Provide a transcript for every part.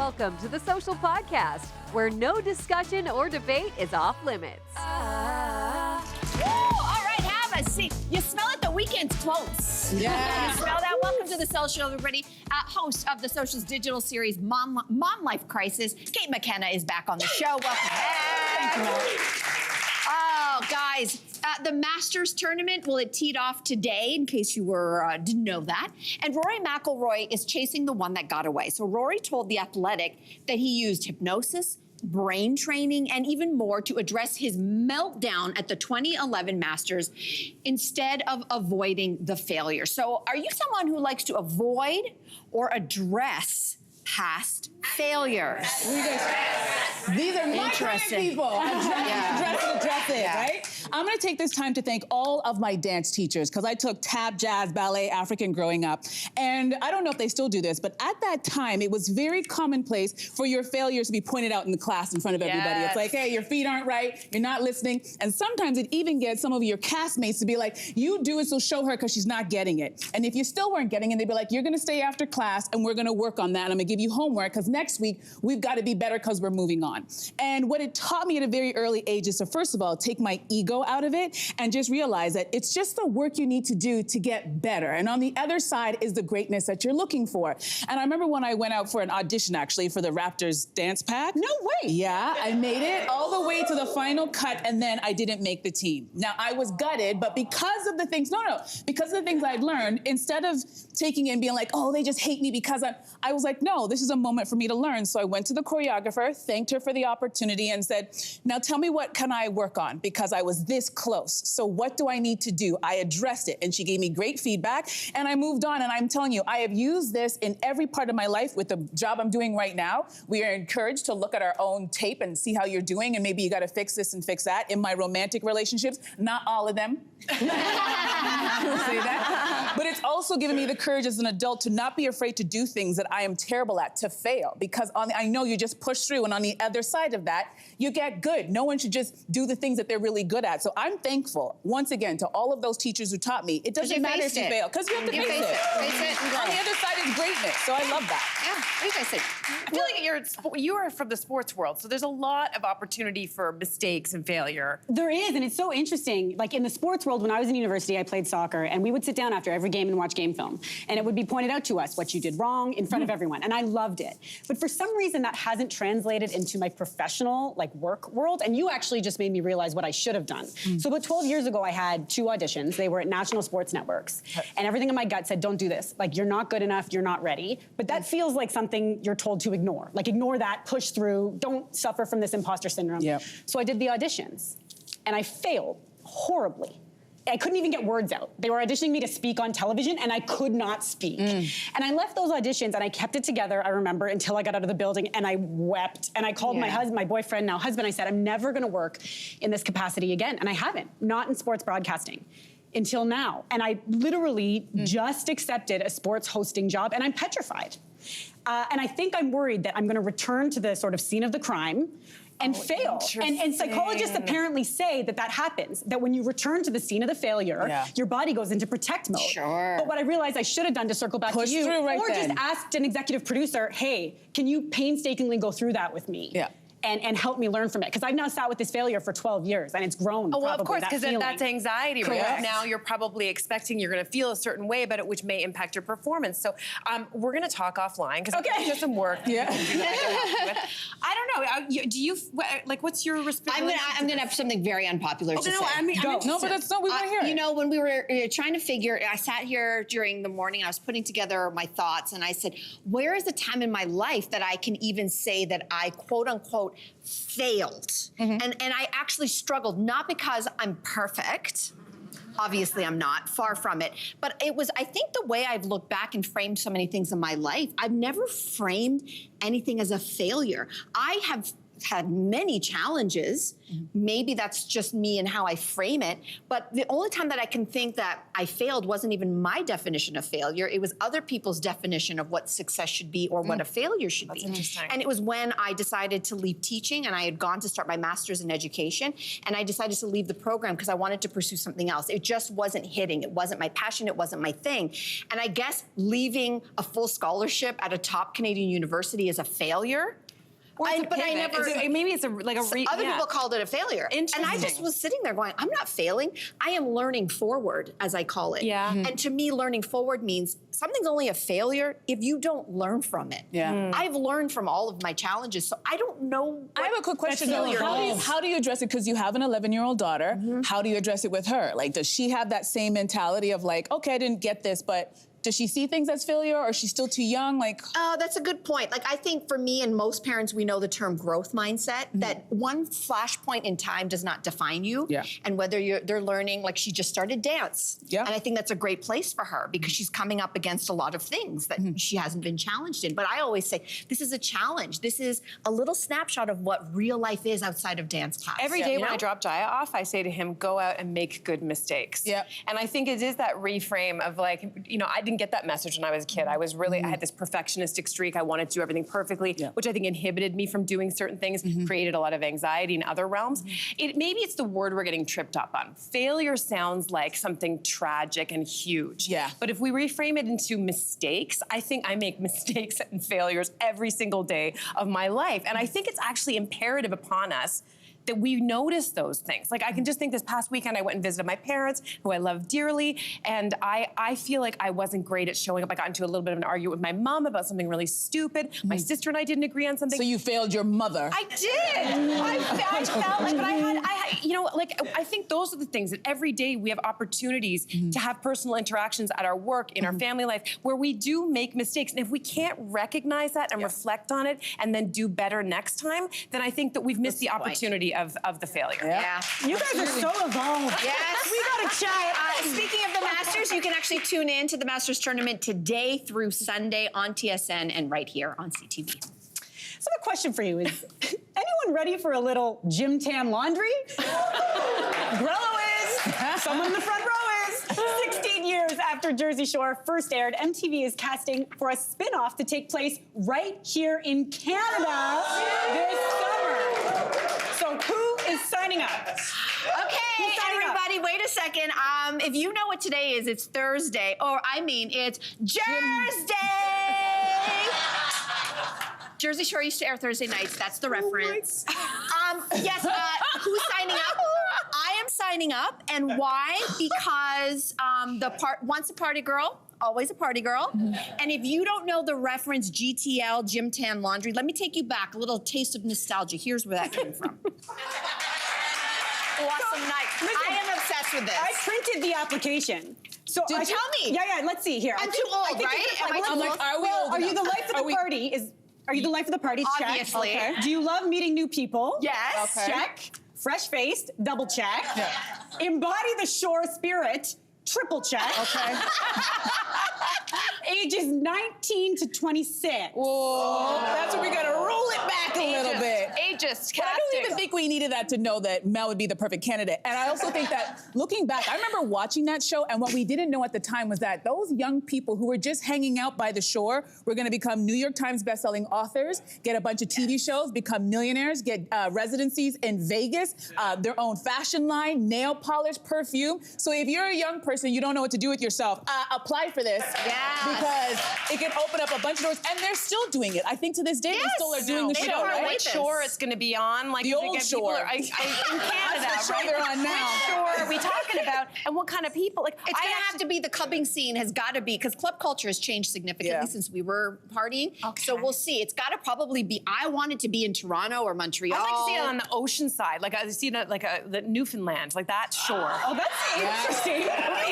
Welcome to the Social Podcast, where no discussion or debate is off limits. Woo! All right, have a seat. You smell it? The weekend's close. Yeah. You smell that? Welcome to the Social, everybody. Host of the Social's digital series, Mom Life Crisis. Kate McKenna is back on the show. Welcome back. Oh, guys, the Masters tournament, well, it teed off today, in case you didn't know that. And Rory McIlroy is chasing the one that got away. So Rory told The Athletic that he used hypnosis, brain training, and even more to address his meltdown at the 2011 Masters instead of avoiding the failure. So are you someone who likes to avoid or address past failures? These are my kind of people. Address it, right? I'm gonna take this time to thank all of my dance teachers, because I took tap, jazz, ballet, African growing up. And I don't know if they still do this, but at that time, it was very commonplace for your failures to be pointed out in the class in front of everybody. It's like, hey, your feet aren't right, you're not listening. And sometimes it even gets some of your castmates to be like, you do it, so show her, because she's not getting it. And if you still weren't getting it, they'd be like, you're gonna stay after class and we're gonna work on that. And I'm gonna give you homework, because next week, we've gotta be better because we're moving on. And what it taught me at a very early age is to, first of all, take my ego out of it and just realize that it's just the work you need to do to get better. And on the other side is the greatness that you're looking for. And I remember when I went out for an audition, actually, for the Raptors dance pack. No way. Yeah, I made it all the way to the final cut, and then I didn't make the team. Now, I was gutted, but because of the things, because of the things I'd learned, instead of taking it and being like, oh, they just hate me because I was like, no, this is a moment for me to learn. So I went to the choreographer, thanked her for the opportunity, and said, now tell me, what can I work on? Because I was this close. So what do I need to do? I addressed it, and she gave me great feedback, and I moved on. And I'm telling you, I have used this in every part of my life with the job I'm doing right now. We are encouraged to look at our own tape and see how you're doing, and maybe you got to fix this and fix that. In my romantic relationships, not all of them. Say that. But it's also given me the courage as an adult to not be afraid to do things that I am terrible at, to fail, because I know you just push through, and on the other side of that, you get good. No one should just do the things that they're really good at. So I'm thankful, once again, to all of those teachers who taught me. It doesn't matter if you fail, because you have to face it. Face it and grow. On the other side is greatness, so I love that. Yeah, face it. I feel like you are from the sports world, so there's a lot of opportunity for mistakes and failure. There is, and it's so interesting. Like in the sports world, when I was in university, I played soccer, and we would sit down after every game and watch game film, and it would be pointed out to us what you did wrong in front of everyone, and I loved it. But for some reason, that hasn't translated into my professional, work world, and you actually just made me realize what I should have done. So about 12 years ago, I had 2 auditions. They were at national sports networks, and everything in my gut said, don't do this. You're not good enough, you're not ready. But that feels like something you're told to ignore. Ignore that, push through, don't suffer from this imposter syndrome. Yep. So I did the auditions, and I failed horribly. I couldn't even get words out. They were auditioning me to speak on television, and I could not speak. And I left those auditions, and I kept it together, I remember, until I got out of the building, and I wept. And I called my husband, my boyfriend, now husband, I said, I'm never gonna work in this capacity again. And I haven't, not in sports broadcasting, until now. And I literally just accepted a sports hosting job, and I'm petrified. And I think I'm worried that I'm gonna return to the sort of scene of the crime and fail. And psychologists apparently say that happens, that when you return to the scene of the failure, your body goes into protect mode. Sure. But what I realized I should have done, to circle back to you, just asked an executive producer, hey, can you painstakingly go through that with me? Yeah. And help me learn from it. Because I've now sat with this failure for 12 years, and it's grown. Oh, well, probably, of course, because that's anxiety, right? Correct. Now you're probably expecting you're going to feel a certain way about it, which may impact your performance. So we're going to talk offline, because there's some work. Yeah. I don't know. Do you, what's your response? I'm going to have something very unpopular to say. No, but that's not, we want to hear it. You know, when we were trying to figure, I sat here during the morning, I was putting together my thoughts, and I said, where is the time in my life that I can even say that I, quote unquote, failed? And I actually struggled, not because I'm perfect. Obviously, I'm not, far from it. But it was, I think, the way I've looked back and framed so many things in my life, I've never framed anything as a failure. I have had many challenges. Maybe that's just me and how I frame it. But the only time that I can think that I failed wasn't even my definition of failure. It was other people's definition of what success should be or what a failure should be. Interesting. And it was when I decided to leave teaching, and I had gone to start my master's in education, and I decided to leave the program because I wanted to pursue something else. It just wasn't hitting. It wasn't my passion. It wasn't my thing. And I guess leaving a full scholarship at a top Canadian university is a failure. But I never. Maybe it's other people called it a failure. And I just was sitting there going, I'm not failing. I am learning forward, as I call it. Yeah. And to me, learning forward means something's only a failure if you don't learn from it. Yeah. I've learned from all of my challenges, so I don't know. I have a quick question though. How do you address it? Because you have an 11-year-old daughter. How do you address it with her? Like, does she have that same mentality of like, okay, I didn't get this, but does she see things as failure, or is she still too young? Like, that's a good point. Like, I think for me and most parents, we know the term growth mindset, that one flashpoint in time does not define you. Yeah. And whether they're learning, like she just started dance. Yeah. And I think that's a great place for her because she's coming up against a lot of things that she hasn't been challenged in. But I always say, this is a challenge. This is a little snapshot of what real life is outside of dance class. Every day when I drop Jaya off, I say to him, go out and make good mistakes. Yeah. And I think it is that reframe of like, I didn't get that message when I was a kid. I was really, I had this perfectionistic streak. I wanted to do everything perfectly, which I think inhibited me from doing certain things, created a lot of anxiety in other realms. Maybe it's the word we're getting tripped up on. Failure sounds like something tragic and huge. Yeah. But if we reframe it into mistakes, I think I make mistakes and failures every single day of my life. And I think it's actually imperative upon us that we notice those things. Like I can just think this past weekend I went and visited my parents, who I love dearly, and I feel like I wasn't great at showing up. I got into a little bit of an argument with my mom about something really stupid. My sister and I didn't agree on something. So you failed your mother. I did. I felt like, but I think those are the things that every day we have opportunities to have personal interactions at our work, in our family life, where we do make mistakes. And if we can't recognize that and reflect on it and then do better next time, then I think that we've missed the opportunity of the failure. Yeah. You guys are so evolved. Yes. We got to chat. Speaking of the Masters, you can actually tune in to the Masters tournament today through Sunday on TSN and right here on CTV. So I have a question for you. Is anyone ready for a little gym tan laundry? Grelo is. Someone in the front row is. 16 years after Jersey Shore first aired, MTV is casting for a spin-off to take place right here in Canada this summer. So who is signing up? Okay, everybody, wait a second. If you know what today is, it's Thursday. Or, it's Jersey! Jersey Shore used to air Thursday nights. That's the reference. Yes, who's signing up? I am signing up. And why? Because once a party girl, always a party girl. And if you don't know the reference GTL, Gym Tan Laundry, let me take you back, a little taste of nostalgia. Here's where that came from. Awesome night. I am obsessed with this. I printed the application. So tell me. Yeah, let's see here. I'm too old, right? Are you the life of the party? Are you the life of the party? Obviously. Check. Okay. Do you love meeting new people? Yes. Okay. Check. Fresh-faced, double check. Yeah. Embody the shore spirit, triple check. Okay. Ages 19 to 26. Whoa, that's where we gotta roll it back a little bit. Ageist. But I don't even think we needed that to know that Mel would be the perfect candidate. And I also think that, looking back, I remember watching that show, and what we didn't know at the time was that those young people who were just hanging out by the shore were gonna become New York Times bestselling authors, get a bunch of TV shows, become millionaires, get residencies in Vegas, their own fashion line, nail polish, perfume. So if you're a young person, you don't know what to do with yourself, apply for this. Yeah. Because it can open up a bunch of doors, and they're still doing it. I think to this day, they still are doing the show, We don't know right? what shore it's going to be on. Like the old shore. In Canada, That's the show they're on now. Which shore are we talking about, and what kind of people? Like, it's going to have to be the clubbing scene, has got to be, because club culture has changed significantly since we were partying. Okay. So we'll see. It's got to probably be, I want it to be in Toronto or Montreal. I'd like to see it on the ocean side. Like, I see it the Newfoundland, like that shore. Oh, that's interesting.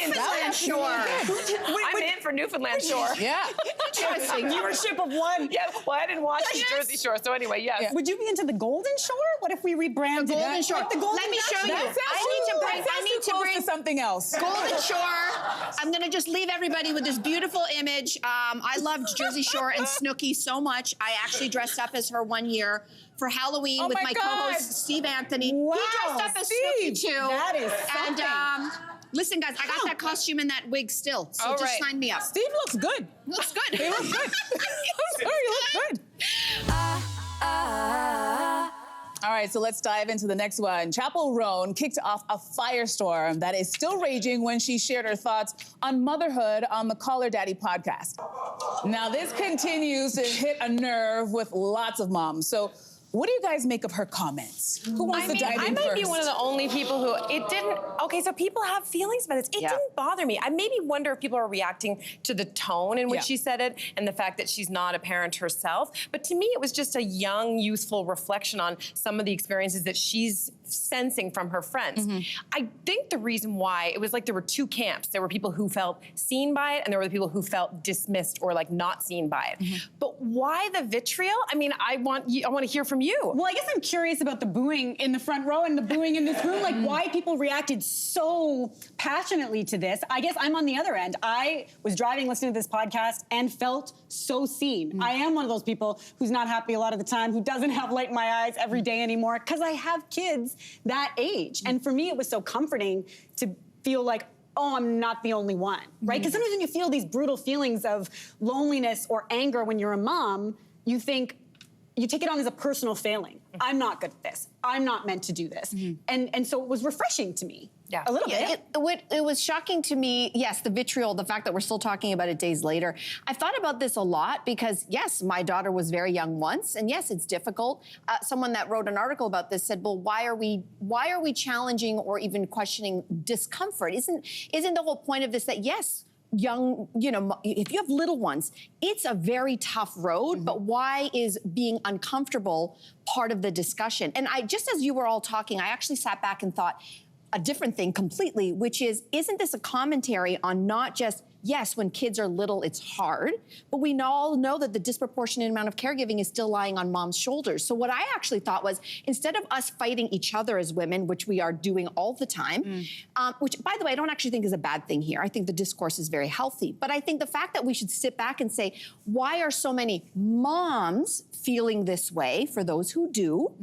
Newfoundland shore. I'm in for Newfoundland shore. Yeah. Interesting. Viewership of one. Yeah, well, I didn't watch Jersey Shore, so anyway, yes. Would you be into the Golden Shore? What if we rebranded Golden Shore. the Golden Let me show you. That sounds I need to need to bring something else. Golden Shore. I'm gonna just leave everybody with this beautiful image. I loved Jersey Shore and Snooki so much. I actually dressed up as her one year for Halloween with my co-host Steve Anthony. Wow, he dressed up as Snooki too. That is something. And listen, guys, I got that costume and that wig still. So just sign me up. Steve looks good. Looks good. He looks good. I'm sorry, you look good. All right, so let's dive into the next one. Chappell Roan kicked off a firestorm that is still raging when she shared her thoughts on motherhood on the Call Her Daddy podcast. Now, this continues to hit a nerve with lots of moms. So what do you guys make of her comments? Who wants to dive in first? I might be one of the only people who it didn't. Okay, so people have feelings about this. It didn't bother me. I maybe wonder if people are reacting to the tone in which she said it and the fact that she's not a parent herself. But to me, it was just a young, youthful reflection on some of the experiences that she's sensing from her friends. I think the reason why it was like there were two camps. There were people who felt seen by it, and there were the people who felt dismissed or like not seen by it. But why the vitriol? I mean, I want to hear from you. Well, I guess I'm curious about the booing in the front row and the booing in this room, like why people reacted so passionately to this. I guess I'm on the other end. I was driving, listening to this podcast, and felt so seen. I am one of those people who's not happy a lot of the time, who doesn't have light in my eyes every day anymore, because I have kids that age. And for me, it was so comforting to feel like, oh, I'm not the only one, right? Because sometimes when you feel these brutal feelings of loneliness or anger when you're a mom, you think, you take it on as a personal failing. I'm not good at this. I'm not meant to do this. And so it was refreshing to me. A little bit. It was shocking to me, yes, the vitriol, the fact that we're still talking about it days later. I've thought about this a lot because, yes, my daughter was very young once, and yes, it's difficult. Someone that wrote an article about this said, well, why are we challenging or even questioning discomfort? Isn't the whole point of this that, yes, young, if you have little ones, it's a very tough road, but why is being uncomfortable part of the discussion? And just as you were all talking, I actually sat back and thought a different thing completely, which is, isn't this a commentary on not just, yes, when kids are little, it's hard, but we all know that the disproportionate amount of caregiving is still lying on mom's shoulders. So what I actually thought was, instead of us fighting each other as women, which we are doing all the time, which, by the way, I don't actually think is a bad thing here. I think the discourse is very healthy. But I think the fact that we should sit back and say, why are so many moms feeling this way, for those who do,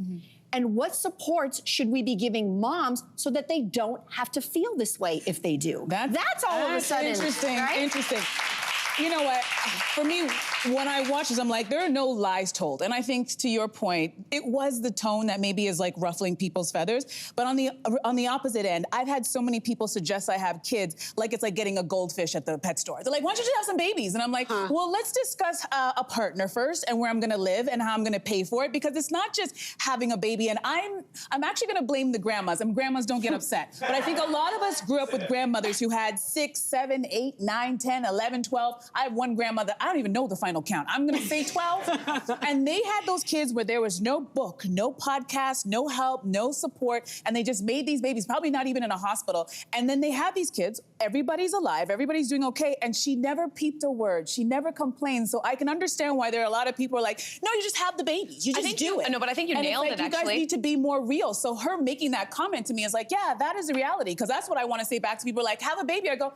and what supports should we be giving moms so that they don't have to feel this way if they do? That's all of a sudden. Interesting, right? interesting. You know what? For me, when I watch this, I'm like, there are no lies told. And I think, to your point, it was the tone that maybe is like ruffling people's feathers. But on the opposite end, I've had so many people suggest I have kids, like it's like getting a goldfish at the pet store. They're like, why don't you just have some babies? And I'm like, well, let's discuss a partner first and where I'm gonna live and how I'm gonna pay for it, because it's not just having a baby. And I'm actually gonna blame the grandmas, and grandmas don't get upset. But I think a lot of us grew up with grandmothers who had 6, 7, 8, 9, 10, 11, 12. I have one grandmother, I don't even know the final count. I'm gonna say 12. And they had those kids where there was no book, no podcast, no help, no support, and they just made these babies, probably not even in a hospital. And then they have these kids, everybody's alive, everybody's doing okay, and she never peeped a word. She never complained. So I can understand why there are a lot of people who are like, no, you just have the babies. You just do it. No, but I think you nailed it, actually. You guys need to be more real. So her making that comment to me is like, yeah, that is the reality. Because that's what I want to say back to people, like, have a baby. I go,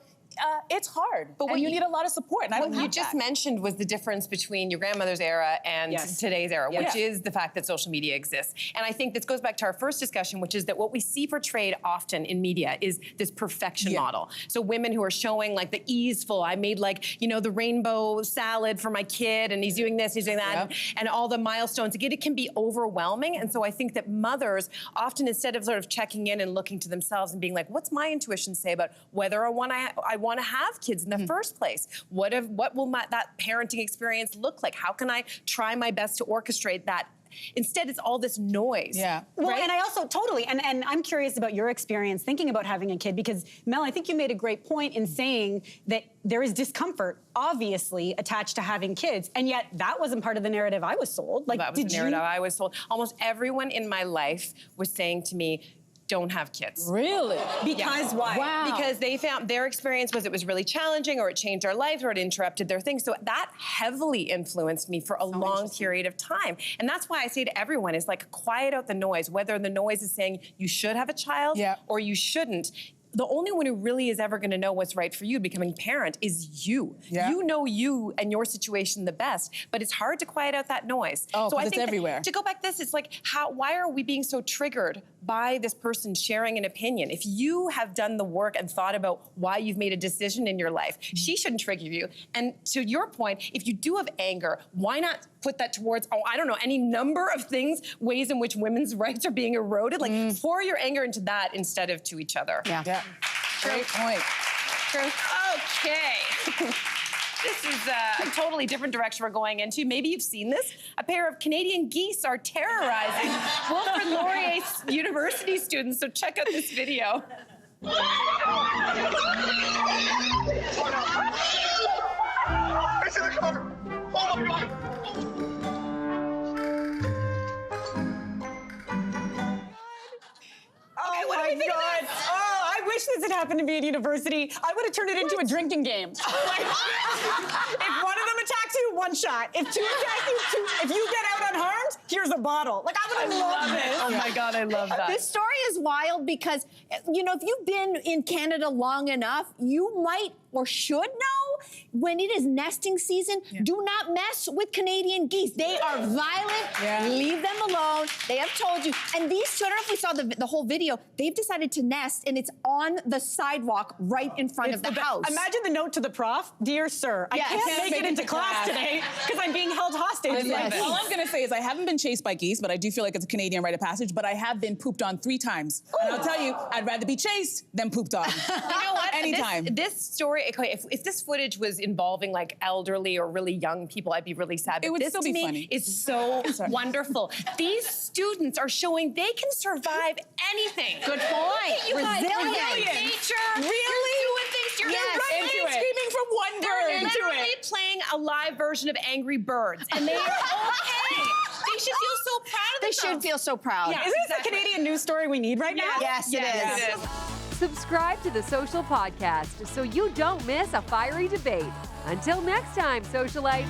it's hard, but you need a lot of support, and I don't have you just mentioned was the difference between your grandmother's era and today's era, which is the fact that social media exists. And I think this goes back to our first discussion, which is that what we see portrayed often in media is this perfection model. So women who are showing like the easeful, I made like, the rainbow salad for my kid, and he's doing this, he's doing that, and all the milestones. Again, it can be overwhelming. And so I think that mothers often, instead of sort of checking in and looking to themselves and being like, what's my intuition say about whether I want to have kids in the first place? What will that parenting experience look like? How can I try my best to orchestrate that? Instead, it's all this noise. Well, and I also and I'm curious about your experience thinking about having a kid, because Mel, I think you made a great point in saying that there is discomfort, obviously, attached to having kids, and yet that wasn't part of the narrative I was sold. Like, that was the narrative I was sold. Almost everyone in my life was saying to me, don't have kids. Really? Because why? Wow. Because they found their experience was it was really challenging, or it changed their lives, or it interrupted their things. So that heavily influenced me for a long period of time. And that's why I say to everyone is like, quiet out the noise, whether the noise is saying you should have a child or you shouldn't. The only one who really is ever going to know what's right for you becoming parent is you. Yeah. You know you and your situation the best, but it's hard to quiet out that noise. Oh, so I it's think everywhere. to go back it's like, why are we being so triggered by this person sharing an opinion? If you have done the work and thought about why you've made a decision in your life, she shouldn't trigger you. And to your point, if you do have anger, why not put that towards, I don't know, any number of things, ways in which women's rights are being eroded? Like, pour your anger into that instead of to each other. Yeah. Great point. True. Okay. This is a totally different direction we're going into. Maybe you've seen this. A pair of Canadian geese are terrorizing Wilfrid Laurier University students, so check out this video. It's in the car! Oh my God! Oh my God. Oh, I wish this had happened to me at university. I would have turned it into a drinking game. Like, if one of them attacks you, one shot. If two attack you, two. If you get out unharmed, here's a bottle. Like, I would have loved it. Oh my God, I love that. This story is wild because, you know, if you've been in Canada long enough, you might or should know when it is nesting season, do not mess with Canadian geese. They are violent. Leave them alone. They have told you. And these, I don't know if we saw the whole video, they've decided to nest and it's on the sidewalk right in front of the house. Imagine the note to the prof. Dear sir, I can't make it into class today because I'm being held hostage. All I'm gonna say is I haven't been chased by geese, but I do feel like it's a Canadian rite of passage, but I have been pooped on 3 times. And I'll tell you, I'd rather be chased than pooped on. You know what? Anytime. This story, okay, if this footage was involving like elderly or really young people, I'd be really sad. But It would this still to be me funny. is so wonderful. These students are showing they can survive anything. Good point. You guys, Resilient. nature. Really? You're doing things. You're Yes. running Into it. Screaming from one They're bird. literally playing a live version of Angry Birds, and they are okay. They should feel so proud of They themselves. should feel so proud. Is this the Canadian news story we need right now? Yes, it is. It is. Subscribe to the Social Podcast so you don't miss a fiery debate. Until next time, socialites.